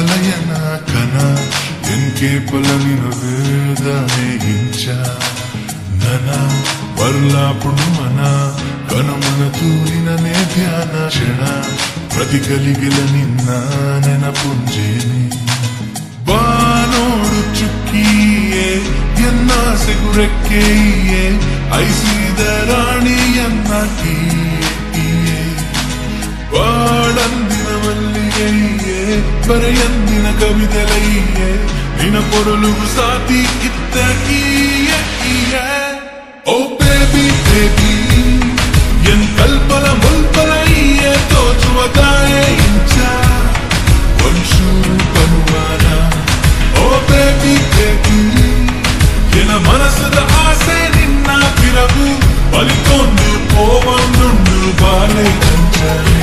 ಲಯನ ಕನ N K ಪಲನಿನ ವೇದನೆ ಹಿಂಚ ನನ ಬರ್ಲಾಪುಡು ಮನ ಕನಮನ ತೂರಿನನೇ ಧ್ಯಾನ ಕ್ಷಣ ಪ್ರತಿ ಕಲಿಗೆಲ ನಿನ್ನ ನೆನಪುಂಜೇನೆ ಬಾನೋಡು ಚುಕ್ಕಿಯೇ ಎನ್ನ ಸೆಗುರೆಕ್ಕೆಯೇ ಐಸಿದ ರಾಣಿಯನ್ನ ತೀಯೇ ಬಾಳಂದಿನ ಮಲ್ಲಿಗೆಯೇ ಬರೆಯಂದಿನ ಕವಿತೆಲಯ್ಯೇ ನಿನ ಕೊರಳುಗು ಸಾತಿ ಇತ್ತ ಓ ಬೇಬಿ ಬೇಬಿ ಎನ್ ಕಲ್ಪಲ ಮುಲ್ಪಲಯ್ಯೇ ತೋಚುವ ಗಾಯೆ ಇಂಚ ಒಂಚೂರು ಬರುವಾರ ಓ ಬೇಬಿ ಬೇಬಿ ಎನ ಮನಸ್ಸದ ಆಸೆ ನಿನ್ನ ಪಿರವು ಬಲಿತೊಂದು ಪೋವಂದುಂಡು ಬಾಲೆ ಕಂಚರೆ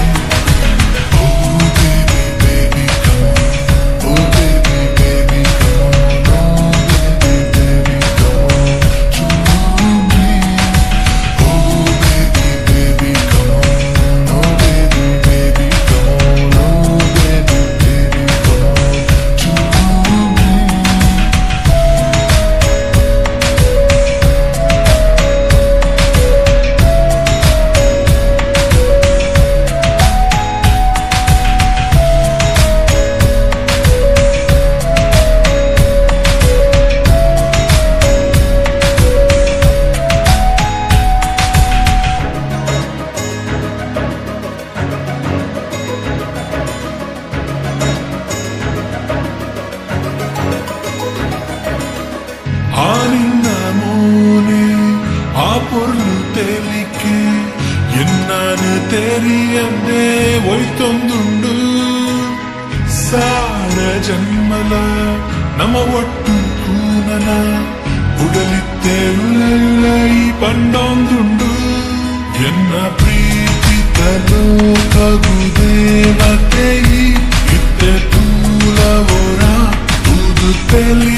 ತೆರಿಯನ್ನೇ ಒಯ್ತೊಂದುಂಡು ಸಾರ ಜನ್ಮಲ ನಮ್ಮ ಒಟ್ಟು ಕೂನನ ಉಡಲಿತ್ತೇಳುಲೈ ಪಂಡೊಂದುಂಡು ಎನ್ನ ಪ್ರೀತಿ ತಲೋಕಗುದೇವತೆಯಿ ಇತ್ತೆ ತೂಲವೋರ ತೂದು ತೆಲಿ